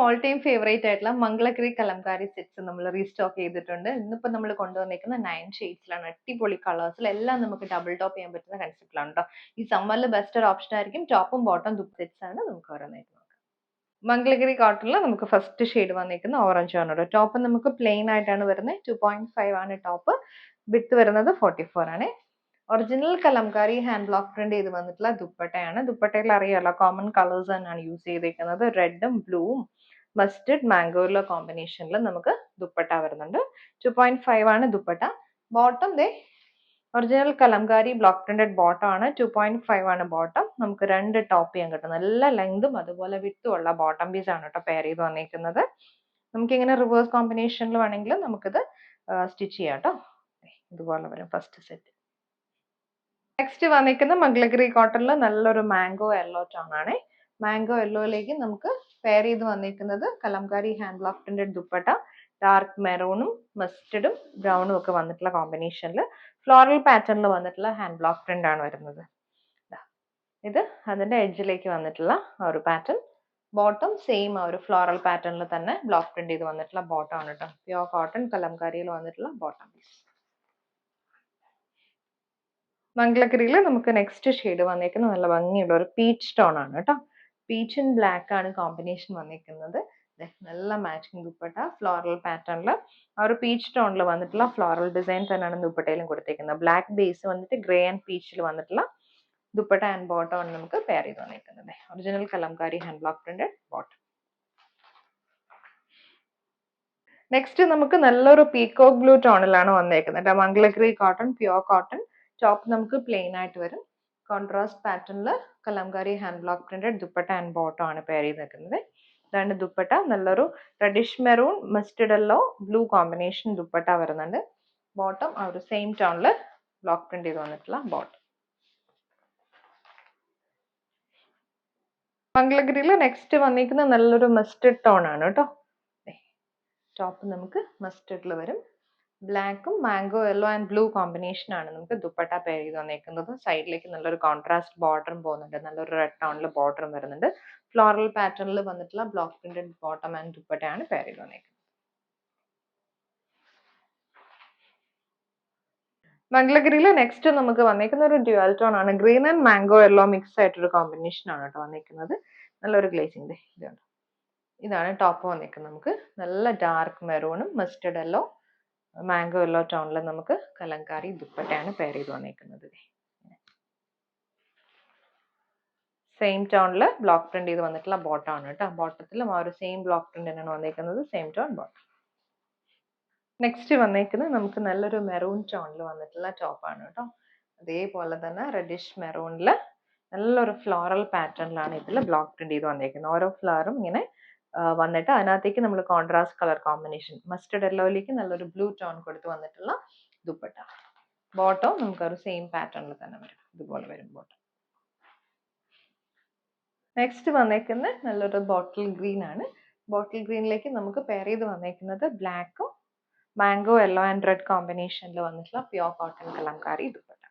All time favourite ആയിട്ടുള്ള Mangalagiri Kalamkari sets നമ്മൾ restock ചെയ്തിട്ടുണ്ട്. ഇന്നിപ്പോൾ നമ്മൾ കൊണ്ടുവന്നിരിക്കുന്ന 9 ഷെയ്ഡ്സിലാണ്. അടിപൊളി കളേഴ്സിൽ എല്ലാം നമുക്ക് ഡബിൾ ടോപ്പ് ചെയ്യാൻ പറ്റുന്ന കൺസെപ്റ്റിലാണ് കേട്ടോ. ഈ സമ്മറിൽ ബെസ്റ്റ് ഒരു ഓപ്ഷൻ ആയിരിക്കും. ടോപ്പും ബോട്ടം സെറ്റ്സ് ആണ്. നമുക്ക് ഓരോന്നായിട്ട് നോക്കാം. മംഗളഗിരി കോട്ടണിൽ നമുക്ക് ഫസ്റ്റ് ഷെയ്ഡ് വന്നിരിക്കുന്ന ഓറഞ്ച് ആണ്. ടോപ്പ് നമുക്ക് പ്ലെയിൻ ആയിട്ടാണ് വരുന്നത്. 2.5 ആണ് ടോപ്പ്. വിഡ്ത്ത് വരുന്നത് 44 ആണ്. Original Kalamkari hand block print ചെയ്ത് വന്നിട്ടുള്ള ദുപ്പട്ടയാണ്. ദുപ്പട്ടയിൽ അറിയാലോ കോമൺ കളേഴ്സ് തന്നെയാണ് യൂസ് ചെയ്തിരിക്കുന്നത്. റെഡും ബ്ലൂവും മസ്റ്റർഡ് മാംഗോയിലോ കോമ്പിനേഷനിൽ നമുക്ക് ദുപ്പട്ട വരുന്നുണ്ട്. 2.5 ആണ് ദുപ്പട്ട. ബോട്ടം ദേ original Kalamkari block printed bottom ആണ്. 2.5 ആണ് ബോട്ടം. നമുക്ക് രണ്ട് ടോപ്പ് ചെയ്യാൻ കിട്ടും. നല്ല ലെങ്തും അതുപോലെ വിത്തും ഉള്ള ബോട്ടം പീസ് ആണ് കേട്ടോ പെയർ ചെയ്ത് വന്നിരിക്കുന്നത്. നമുക്കിങ്ങനെ റിവേഴ്സ് കോമ്പിനേഷനിൽ വേണമെങ്കിൽ നമുക്കിത് സ്റ്റിച്ച് ചെയ്യാം കേട്ടോ. ഇതുപോലെ വരും ഫസ്റ്റ് സെറ്റ്. നെക്സ്റ്റ് വന്നിരിക്കുന്ന മംഗളഗിരി കോട്ടണിൽ നല്ലൊരു മാംഗോ യെല്ലോ ടോൺ ആണ്. മാംഗോ യെല്ലോയിലേക്ക് നമുക്ക് പെയർ ചെയ്ത് വന്നിരിക്കുന്നത് Kalamkari hand block printed dupatta. Dark മെറൂണും മസ്റ്റർഡും ബ്രൗണും ഒക്കെ വന്നിട്ടുള്ള കോമ്പിനേഷനിൽ ഫ്ലോറൽ പാറ്റേണിൽ വന്നിട്ടുള്ള ഹാൻഡ് ബ്ലോക്ക് പ്രിന്റ് ആണ് വരുന്നത്. ഇത് അതിന്റെ എഡ്ജിലേക്ക് വന്നിട്ടുള്ള ഒരു പാറ്റേൺ. ബോട്ടം സെയിം ആ ഒരു ഫ്ലോറൽ പാറ്റേണിൽ തന്നെ ബ്ലോക്ക് പ്രിന്റ് ചെയ്ത് വന്നിട്ടുള്ള ബോട്ടം ആണ് കേട്ടോ. പ്യോർ കോട്ടൺ കലംകാരിയിൽ വന്നിട്ടുള്ള ബോട്ടം പീസ്. മംഗളഗിരിയിൽ നമുക്ക് നെക്സ്റ്റ് ഷെയ്ഡ് വന്നിരിക്കുന്നത് നല്ല ഭംഗിയുള്ള ഒരു പീച്ച് ടോൺ ആണ് കേട്ടോ. പീച്ച് ആൻഡ് ബ്ലാക്ക് ആണ് കോമ്പിനേഷൻ വന്നിരിക്കുന്നത്. നല്ല മാച്ചിങ് ദുപ്പട്ട ഫ്ലോറൽ പാറ്റേണിൽ ആ ഒരു പീച്ച് ടോണിൽ വന്നിട്ടുള്ള ഫ്ലോറൽ ഡിസൈൻ തന്നെയാണ് ദുപ്പട്ടയിലും കൊടുത്തിരിക്കുന്നത്. ബ്ലാക്ക് ബേസ് വന്നിട്ട് ഗ്രേ ആൻഡ് പീച്ചിൽ വന്നിട്ടുള്ള ദുപ്പട്ട ആൻഡ് ബോട്ടം ആണ് നമുക്ക് പെയർ ചെയ്ത് വന്നിരിക്കുന്നത്. Original Kalamkari hand block printed bottom. Next നമുക്ക് നല്ലൊരു പീകോക്ക് ബ്ലൂ ടോണിലാണ് വന്നിരിക്കുന്നത്. Mangalagiri cotton pure cotton. Top നമുക്ക് പ്ലെയിൻ ആയിട്ട് വരും. കോൺട്രാസ്റ്റ് പാറ്റേണിൽ Kalamkari hand block printed dupatta and bottom ആണ് പെയർ ചെയ്ത് നിൽക്കുന്നത്. ഇതാണ് ദുപ്പട്ട. നല്ലൊരു reddish maroon mustard yellow blue combination dupatta വരുന്നുണ്ട്. ബോട്ടം ആ ഒരു സെയിം ടോണിൽ ബ്ലോക്ക് പ്രിന്റ് ചെയ്ത് വന്നിട്ടുള്ള ബോട്ടം. മംഗളഗിരിയിൽ നെക്സ്റ്റ് വന്നിരിക്കുന്ന നല്ലൊരു മസ്റ്റർഡ് ടോൺ ആണ് കേട്ടോ. ടോപ്പ് നമുക്ക് മസ്റ്റർഡിൽ വരും. ബ്ലാക്കും mango yellow and blue combination ആണ് നമുക്ക് ദുപ്പട്ട പെയർ ചെയ്ത് വന്നിരിക്കുന്നത്. സൈഡിലേക്ക് നല്ലൊരു കോൺട്രാസ്റ്റ് ബോർഡറും പോകുന്നുണ്ട്. നല്ലൊരു റെഡ് ടോണിൽ ബോർഡറും വരുന്നുണ്ട്. ഫ്ലോറൽ പാറ്റേണിൽ വന്നിട്ടുള്ള ബ്ലോക്ക് പ്രിന്റഡ് ബോട്ടം ആൻഡ് ദുപ്പട്ടയാണ് പെയർ ചെയ്ത് വന്നിരിക്കുന്നത്. മംഗളഗിരിയിൽ നെക്സ്റ്റ് നമുക്ക് വന്നിരിക്കുന്ന ഒരു ഡ്യുവൽ ടോൺ ആണ്. Green and mango yellow mix ആയിട്ടൊരു കോമ്പിനേഷൻ ആണ് കേട്ടോ വന്നിരിക്കുന്നത്. നല്ലൊരു ഗ്ലേസിംഗ് ഇതാണ്. ഇതാണ് ടോപ്പ് വന്നിരിക്കുന്നത്. നമുക്ക് നല്ല ഡാർക്ക് മെറൂണും മസ്റ്റർഡ് യെല്ലോ മാംഗോ യെല്ലോ ടോണിൽ നമുക്ക് കലംകാരി ദുപ്പട്ടയാണ് പെയർ ചെയ്ത് വന്നിരിക്കുന്നത്. സെയിം ടോണിൽ ബ്ലോക്ക് പ്രിന്റ് ചെയ്ത് വന്നിട്ടുള്ള ബോട്ടം ആണ് കേട്ടോ. ബോട്ടത്തിലും ആ ഒരു സെയിം ബ്ലോക്ക് പ്രിന്റ് തന്നെയാണ് വന്നിരിക്കുന്നത്. Same tone bottom. നെക്സ്റ്റ് വന്നിരിക്കുന്നത് നമുക്ക് നല്ലൊരു മെറൂൺ ടോണിൽ വന്നിട്ടുള്ള ടോപ്പാണ് കേട്ടോ. അതേപോലെ തന്നെ റെഡിഷ് മെറൂണിൽ നല്ലൊരു ഫ്ലോറൽ പാറ്റേണിലാണ് ഇതിൽ ബ്ലോക്ക് പ്രിന്റ് ചെയ്ത് വന്നിരിക്കുന്നത്. ഓരോ ഫ്ലവറും ഇങ്ങനെ വന്നിട്ട് അതിനകത്തേക്ക് നമ്മൾ കോൺട്രാസ്റ്റ് കളർ കോമ്പിനേഷൻ മസ്റ്റർഡ് യെല്ലോയിലേക്ക് നല്ലൊരു ബ്ലൂ ടോൺ കൊടുത്ത് വന്നിട്ടുള്ള ദുപ്പട്ട. ബോട്ടം നമുക്ക് ഒരു സെയിം പാറ്റേണിൽ തന്നെ വരും. ഇതുപോലെ വരും ബോട്ടം. നെക്സ്റ്റ് വന്നേക്കുന്നത് നല്ലൊരു ബോട്ടിൽ ഗ്രീൻ ആണ്. ബോട്ടിൽ ഗ്രീനിലേക്ക് നമുക്ക് പെയർ ചെയ്ത് വന്നേക്കുന്നത് ബ്ലാക്കും മാംഗോ യെല്ലോ ആൻഡ് റെഡ് കോമ്പിനേഷനിൽ വന്നിട്ടുള്ള pure cotton Kalamkari dupatta.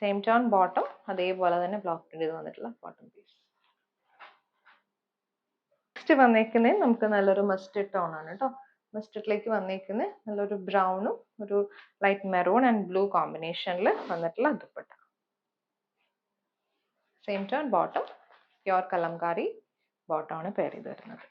Same tone bottom അതേപോലെ തന്നെ ബ്ലോക്ക് പ്രിന്റ് ചെയ്ത് വന്നിട്ടുള്ള ബോട്ടം പീസ്. നെക്സ്റ്റ് വന്നേക്കുന്നത് നമുക്ക് നല്ലൊരു മസ്റ്റർഡ് ടോൺ ആണ് കേട്ടോ. മസ്റ്റർഡിലേക്ക് വന്നേക്കുന്നത് നല്ലൊരു ബ്രൗണും ഒരു ലൈറ്റ് മെറൂൺ ആൻഡ് ബ്ലൂ കോമ്പിനേഷനിൽ വന്നിട്ടുള്ള dupatta. Same tone bottom pure Kalamkari bottom ആണ് പെയർ ചെയ്ത് വരുന്നത്.